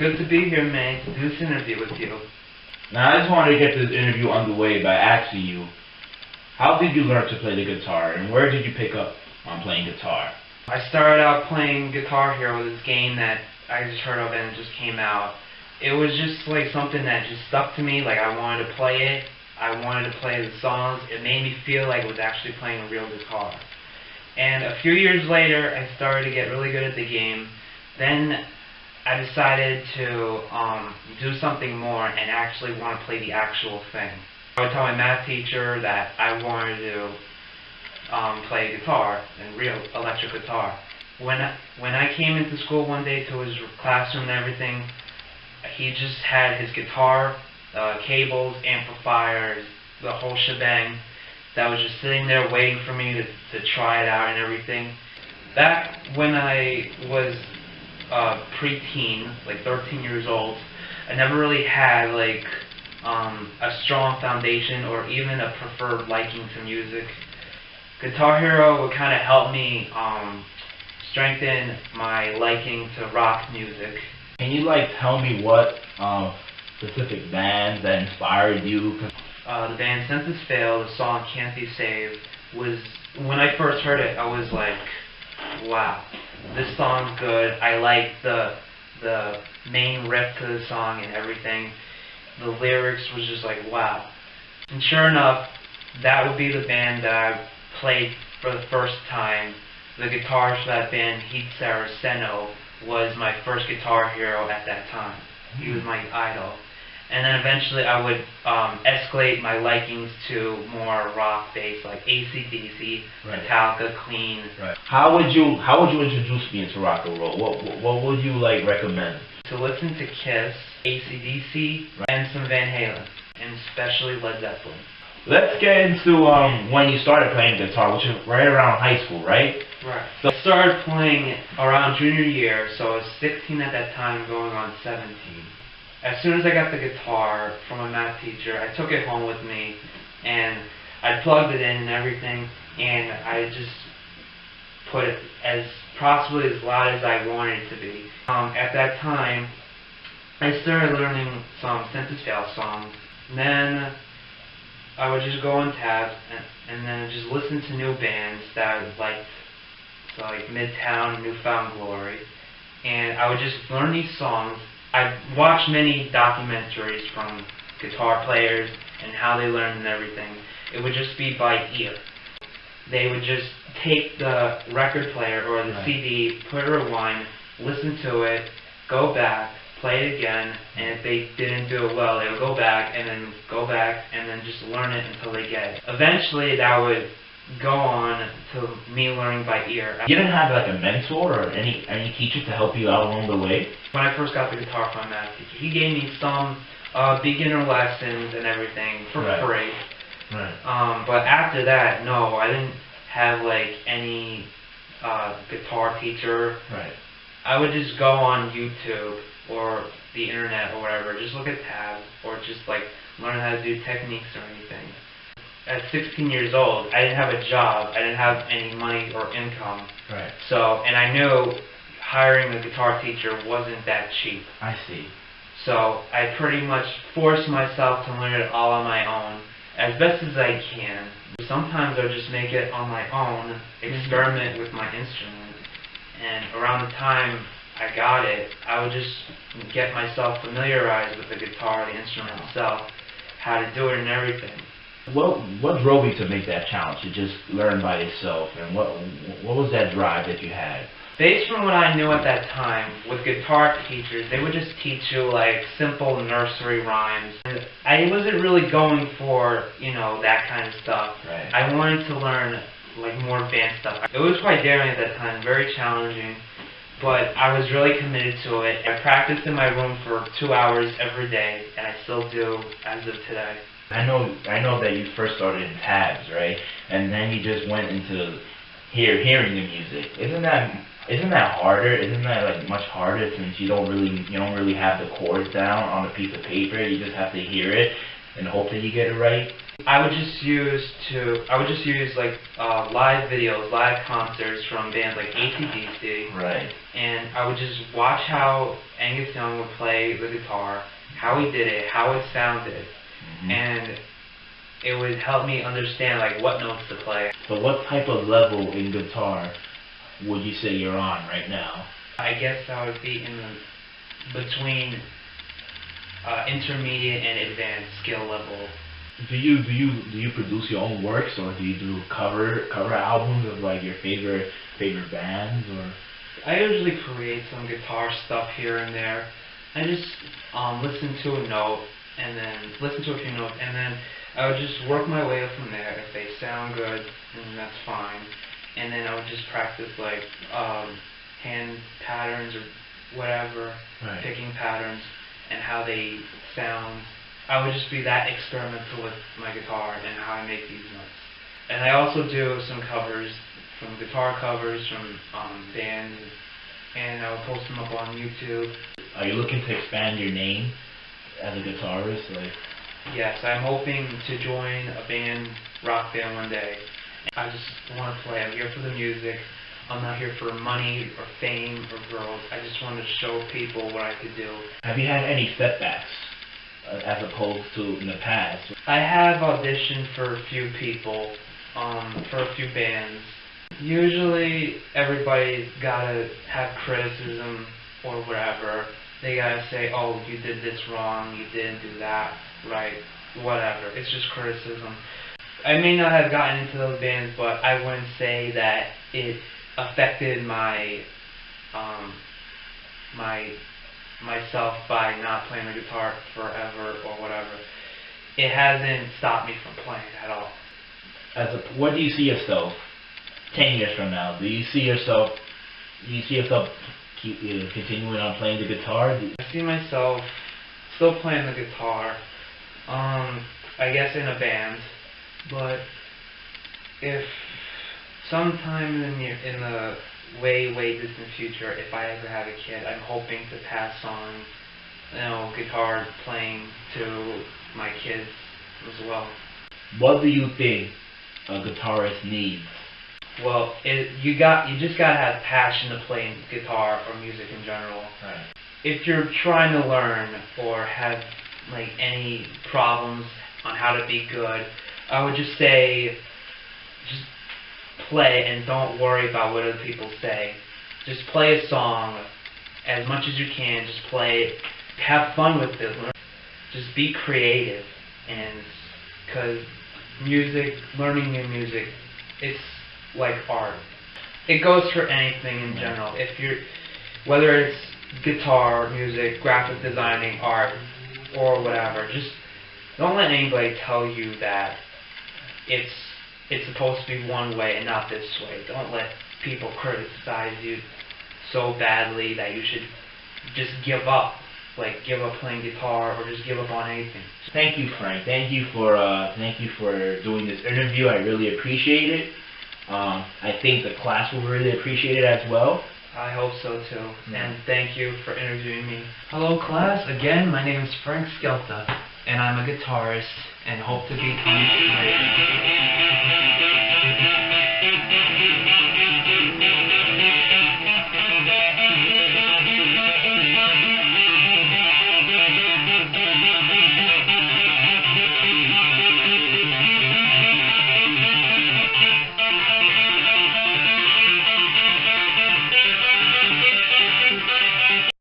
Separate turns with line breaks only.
Good to be here, man, to do this interview with you.
Now, I just wanted to get this interview underway by asking you, how did you learn to play the guitar, and where did you pick up on playing guitar?
I started out playing Guitar Hero, this game that I just heard of and it just came out. It was just like something that just stuck to me, like I wanted to play it. I wanted to play the songs. It made me feel like I was actually playing a real guitar. And a few years later, I started to get really good at the game. Then I decided to do something more and actually want to play the actual thing. I would tell my math teacher that I wanted to play guitar, and real electric guitar. When I came into school one day to his classroom and everything, he just had his guitar, cables, amplifiers, the whole shebang that was just sitting there waiting for me to try it out and everything. Back when I was pre-teen, like 13 years old, I never really had like a strong foundation or even a preferred liking to music. Guitar Hero would kind of help me strengthen my liking to rock music.
Can you tell me what specific bands that inspired you?
The band Census Fail, the song Can't Be Saved, was, when I first heard it, I was like, wow, this song's good. I like the main riff to the song and everything. The lyrics was just like, wow. And sure enough, that would be the band that I played for the first time. The guitarist for that band, Heath Saraceno, was my first guitar hero at that time. He was my idol. And then eventually I would escalate my likings to more rock-based, like AC/DC, right. Metallica, Queen.
Right. How would you introduce me into rock and roll? What would you recommend?
To listen to Kiss, AC/DC, right. And some Van Halen, and especially Led Zeppelin.
Let's get into when you started playing guitar, which is right around high school, right?
Right. So I started playing around junior year, so I was 16 at that time, going on 17. As soon as I got the guitar from my math teacher, I took it home with me, and I plugged it in and everything, and I just put it as possibly as loud as I wanted it to be. At that time, I started learning some Census Fail songs, and then I would just go on tabs and then just listen to new bands that I liked, so like Midtown, New Found Glory, and I would just learn these songs. I watched many documentaries from guitar players and how they learned and everything. It would just be by ear. They would just take the record player or the CD, put a rewind, listen to it, go back, play it again, and if they didn't do it well, they would go back and then just learn it until they get it. Eventually, that would go on to me learning by ear.
You didn't have a mentor or any teacher to help you out along the way?
When I first got the guitar from my math teacher, he gave me some beginner lessons and everything for free. Right. But after that, no, I didn't have any guitar teacher. Right. I would just go on YouTube or the internet or whatever, just look at tabs or just learn how to do techniques or anything. At 16 years old, I didn't have a job, I didn't have any money or income. Right. So, and I knew hiring a guitar teacher wasn't that cheap.
I see.
So I pretty much forced myself to learn it all on my own, as best as I can. Sometimes I'll just make it on my own, experiment with my instrument, and around the time I got it, I would just get myself familiarized with the guitar, the instrument itself, how to do it and everything.
What drove you to make that challenge, to just learn by yourself, and what was that drive that you had?
Based on what I knew at that time, with guitar teachers, they would just teach you simple nursery rhymes. And I wasn't really going for, that kind of stuff. Right. I wanted to learn more advanced stuff. It was quite daring at that time, very challenging, but I was really committed to it. I practiced in my room for 2 hours every day, and I still do as of today.
I know that you first started in tabs, right? And then you just went into hearing the music. Isn't that harder? Isn't that much harder, since you don't really have the chords down on a piece of paper? You just have to hear it and hope that you get it right.
I would just use like live videos, live concerts from bands like AC/DC,
Right.
and I would just watch how Angus Young would play the guitar, how he did it, how it sounded, and it would help me understand like what notes to play.
So what type of level in guitar would you say you're on right now?
I guess I would be in between intermediate and advanced skill level.
Do you produce your own works, or do you do cover albums of like your favorite bands? Or
I usually create some guitar stuff here and there. I just listen to a note and then listen to a few notes, and then I would just work my way up from there. If they sound good, then that's fine. And then I would just practice like hand patterns or whatever,
right.
picking patterns and how they sound. I would just be that experimental with my guitar and how I make these notes. And I also do some covers, some guitar covers from bands, and I would post them up on YouTube.
Are you looking to expand your name as a guitarist? Like,
yes, I'm hoping to join a band, rock band one day. I just want to play. I'm here for the music. I'm not here for money or fame or girls. I just want to show people what I could do.
Have you had any setbacks as opposed to in the past?
I have auditioned for a few people, for a few bands. Usually everybody's gotta have criticism or whatever. They gotta say, oh, you did this wrong, you didn't do that right, whatever. It's just criticism. I may not have gotten into those bands, but I wouldn't say that it affected myself by not playing the guitar forever or whatever. It hasn't stopped me from playing at all.
What do you see yourself 10 years from now? Do you see yourself continuing on playing the guitar?
I see myself still playing the guitar, I guess in a band, but if sometime in the way distant future, if I ever have a kid, I'm hoping to pass on, guitar playing to my kids as well.
What do you think a guitarist needs?
Well, you just gotta have passion to play guitar or music in general.
Right.
If you're trying to learn or have like any problems on how to be good, I would just say, just play and don't worry about what other people say. Just play a song as much as you can. Just play it. Have fun with it. Just be creative, and because learning new music, it's like art. It goes for anything in general. Whether it's guitar, music, graphic designing, art, or whatever, just don't let anybody tell you that it's supposed to be one way and not this way. Don't let people criticize you so badly that you should just give up. Like give up playing guitar or just give up on anything.
Thank you, Frank. Thank you for doing this interview. I really appreciate it. I think the class will really appreciate it as well.
I hope so too. And thank you for interviewing me. Hello class, again my name is Frank Scelta and I'm a guitarist and hope to become